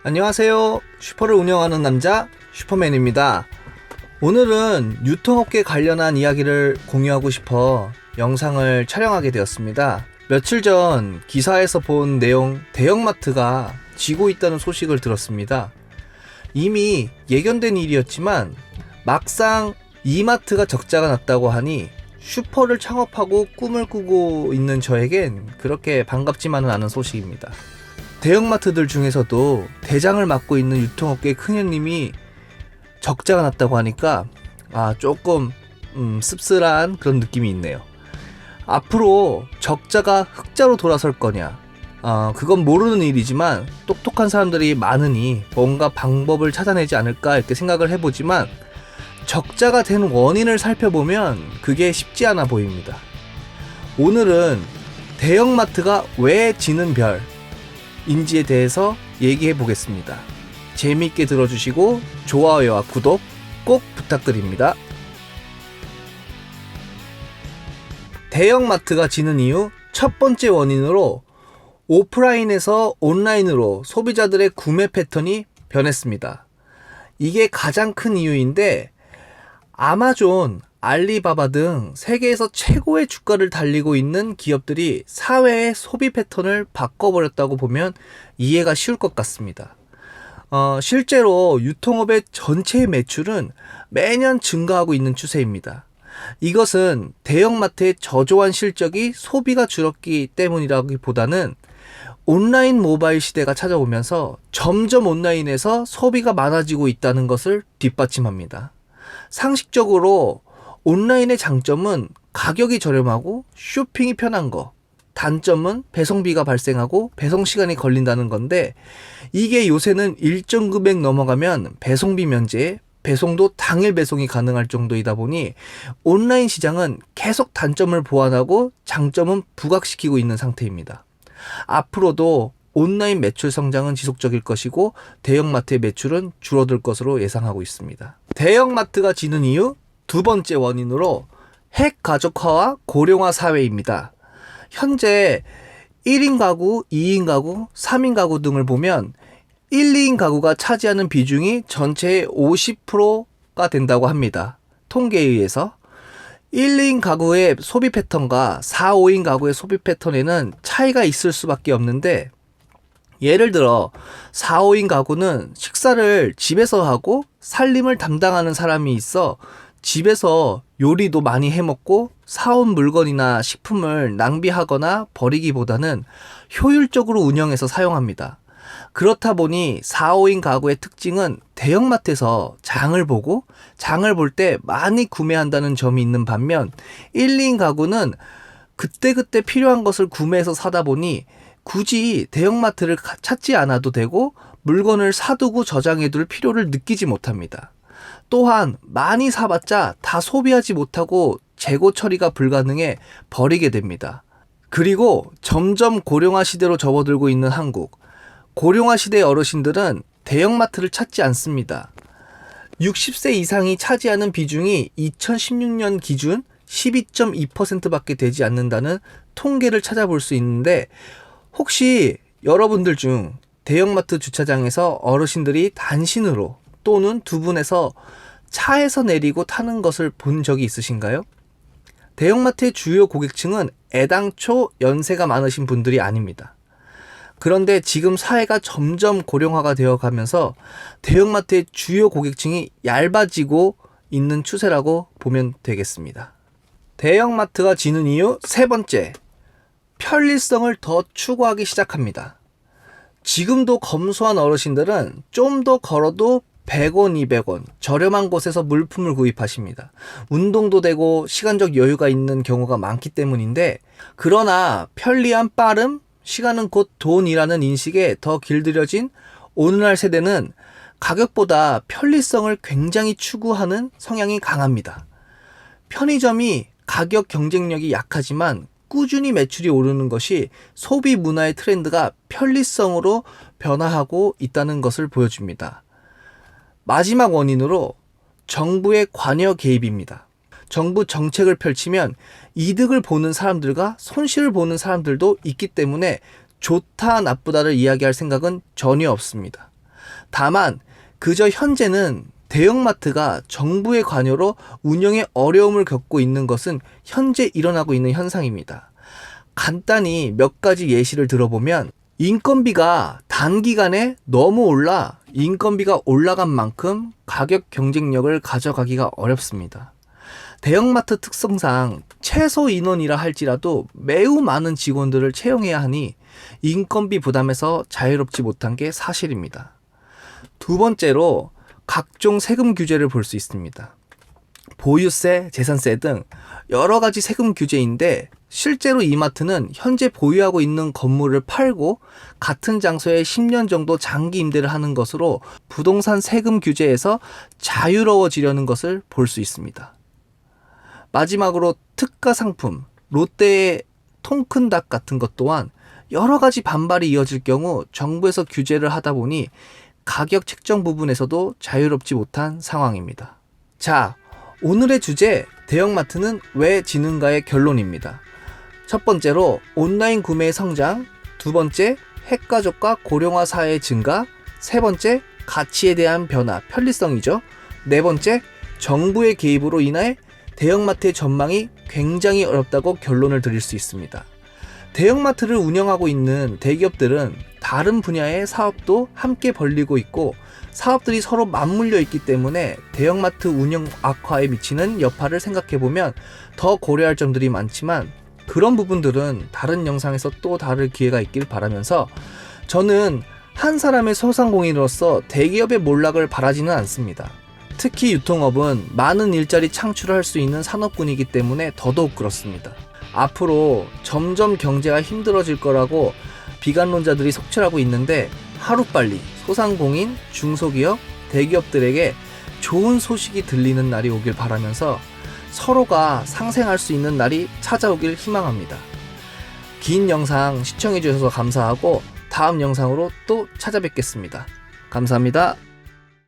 안녕하세요. 슈퍼를 운영하는 남자 슈퍼맨입니다. 오늘은 유통업계 관련한 이야기를 공유하고 싶어 영상을 촬영하게 되었습니다. 며칠 전 기사에서 본 내용, 대형마트가 지고 있다는 소식을 들었습니다. 이미 예견된 일이었지만 막상 이마트가 적자가 났다고 하니 슈퍼를 창업하고 꿈을 꾸고 있는 저에겐 그렇게 반갑지만은 않은 소식입니다. 대형마트들 중에서도 대장을 맡고 있는 유통업계 큰형님이 적자가 났다고 하니까 조금 씁쓸한 그런 느낌이 있네요. 앞으로 적자가 흑자로 돌아설 거냐, 그건 모르는 일이지만 똑똑한 사람들이 많으니 뭔가 방법을 찾아내지 않을까 이렇게 생각을 해보지만, 적자가 된 원인을 살펴보면 그게 쉽지 않아 보입니다. 오늘은 대형마트가 왜 지는 별 인지에 대해서 얘기해 보겠습니다. 재미있게 들어주시고 좋아요와 구독 꼭 부탁드립니다. 대형마트가 지는 이유 첫 번째 원인으로 오프라인에서 온라인으로 소비자들의 구매 패턴이 변했습니다. 이게 가장 큰 이유인데, 아마존, 알리바바 등 세계에서 최고의 주가를 달리고 있는 기업들이 사회의 소비 패턴을 바꿔버렸다고 보면 이해가 쉬울 것 같습니다. 실제로 유통업의 전체 매출은 매년 증가하고 있는 추세입니다. 이것은 대형마트의 저조한 실적이 소비가 줄었기 때문이라기보다는 온라인 모바일 시대가 찾아오면서 점점 온라인에서 소비가 많아지고 있다는 것을 뒷받침합니다. 상식적으로 온라인의 장점은 가격이 저렴하고 쇼핑이 편한 거, 단점은 배송비가 발생하고 배송 시간이 걸린다는 건데, 이게 요새는 일정 금액 넘어가면 배송비 면제, 배송도 당일 배송이 가능할 정도이다 보니 온라인 시장은 계속 단점을 보완하고 장점은 부각시키고 있는 상태입니다. 앞으로도 온라인 매출 성장은 지속적일 것이고 대형마트의 매출은 줄어들 것으로 예상하고 있습니다. 대형마트가 지는 이유 두 번째 원인으로 핵가족화와 고령화 사회입니다. 현재 1인 가구, 2인 가구, 3인 가구 등을 보면 1, 2인 가구가 차지하는 비중이 전체의 50%가 된다고 합니다. 통계에 의해서 1, 2인 가구의 소비 패턴과 4, 5인 가구의 소비 패턴에는 차이가 있을 수밖에 없는데, 예를 들어 4, 5인 가구는 식사를 집에서 하고 살림을 담당하는 사람이 있어 집에서 요리도 많이 해먹고 사온 물건이나 식품을 낭비하거나 버리기보다는 효율적으로 운영해서 사용합니다. 그렇다 보니 4, 5인 가구의 특징은 대형마트에서 장을 보고 장을 볼 때 많이 구매한다는 점이 있는 반면, 1, 2인 가구는 그때그때 필요한 것을 구매해서 사다 보니 굳이 대형마트를 찾지 않아도 되고 물건을 사두고 저장해둘 필요를 느끼지 못합니다. 또한 많이 사봤자 다 소비하지 못하고 재고 처리가 불가능해 버리게 됩니다. 그리고 점점 고령화 시대로 접어들고 있는 한국. 고령화 시대의 어르신들은 대형마트를 찾지 않습니다. 60세 이상이 차지하는 비중이 2016년 기준 12.2%밖에 되지 않는다는 통계를 찾아볼 수 있는데, 혹시 여러분들 중 대형마트 주차장에서 어르신들이 단신으로 또는 두 분에서 차에서 내리고 타는 것을 본 적이 있으신가요? 대형마트의 주요 고객층은 애당초 연세가 많으신 분들이 아닙니다. 그런데 지금 사회가 점점 고령화가 되어 가면서 대형마트의 주요 고객층이 얇아지고 있는 추세라고 보면 되겠습니다. 대형마트가 지는 이유 세 번째, 편리성을 더 추구하기 시작합니다. 지금도 검소한 어르신들은 좀 더 걸어도 100원, 200원 저렴한 곳에서 물품을 구입하십니다. 운동도 되고 시간적 여유가 있는 경우가 많기 때문인데, 그러나 편리함, 빠름, 시간은 곧 돈이라는 인식에 더 길들여진 오늘날 세대는 가격보다 편리성을 굉장히 추구하는 성향이 강합니다. 편의점이 가격 경쟁력이 약하지만 꾸준히 매출이 오르는 것이 소비 문화의 트렌드가 편리성으로 변화하고 있다는 것을 보여줍니다. 마지막 원인으로 정부의 관여 개입입니다. 정부 정책을 펼치면 이득을 보는 사람들과 손실을 보는 사람들도 있기 때문에 좋다 나쁘다를 이야기할 생각은 전혀 없습니다. 다만 그저 현재는 대형마트가 정부의 관여로 운영에 어려움을 겪고 있는 것은 현재 일어나고 있는 현상입니다. 간단히 몇 가지 예시를 들어보면 인건비가 단기간에 너무 올라 인건비가 올라간 만큼 가격 경쟁력을 가져가기가 어렵습니다. 대형마트 특성상 최소 인원이라 할지라도 매우 많은 직원들을 채용해야 하니 인건비 부담에서 자유롭지 못한 게 사실입니다. 두 번째로 각종 세금 규제를 볼 수 있습니다. 보유세, 재산세 등 여러 가지 세금 규제인데 실제로 이마트는 현재 보유하고 있는 건물을 팔고 같은 장소에 10년 정도 장기 임대를 하는 것으로 부동산 세금 규제에서 자유로워지려는 것을 볼 수 있습니다. 마지막으로 특가 상품, 롯데의 통큰 닭 같은 것 또한 여러 가지 반발이 이어질 경우 정부에서 규제를 하다 보니 가격 책정 부분에서도 자유롭지 못한 상황입니다. 자, 오늘의 주제 대형마트는 왜 지는가의 결론입니다. 첫 번째로 온라인 구매의 성장, 두 번째 핵가족과 고령화 사회의 증가, 세 번째 가치에 대한 변화, 편리성이죠. 네 번째 정부의 개입으로 인해 대형마트의 전망이 굉장히 어렵다고 결론을 드릴 수 있습니다. 대형마트를 운영하고 있는 대기업들은 다른 분야의 사업도 함께 벌리고 있고 사업들이 서로 맞물려 있기 때문에 대형마트 운영 악화에 미치는 여파를 생각해보면 더 고려할 점들이 많지만 그런 부분들은 다른 영상에서 또 다룰 기회가 있길 바라면서 저는 한 사람의 소상공인으로서 대기업의 몰락을 바라지는 않습니다. 특히 유통업은 많은 일자리 창출을 할 수 있는 산업군이기 때문에 더더욱 그렇습니다. 앞으로 점점 경제가 힘들어질 거라고 비관론자들이 속출하고 있는데 하루빨리 소상공인, 중소기업, 대기업들에게 좋은 소식이 들리는 날이 오길 바라면서 서로가 상생할 수 있는 날이 찾아오길 희망합니다. 긴 영상 시청해주셔서 감사하고 다음 영상으로 또 찾아뵙겠습니다. 감사합니다.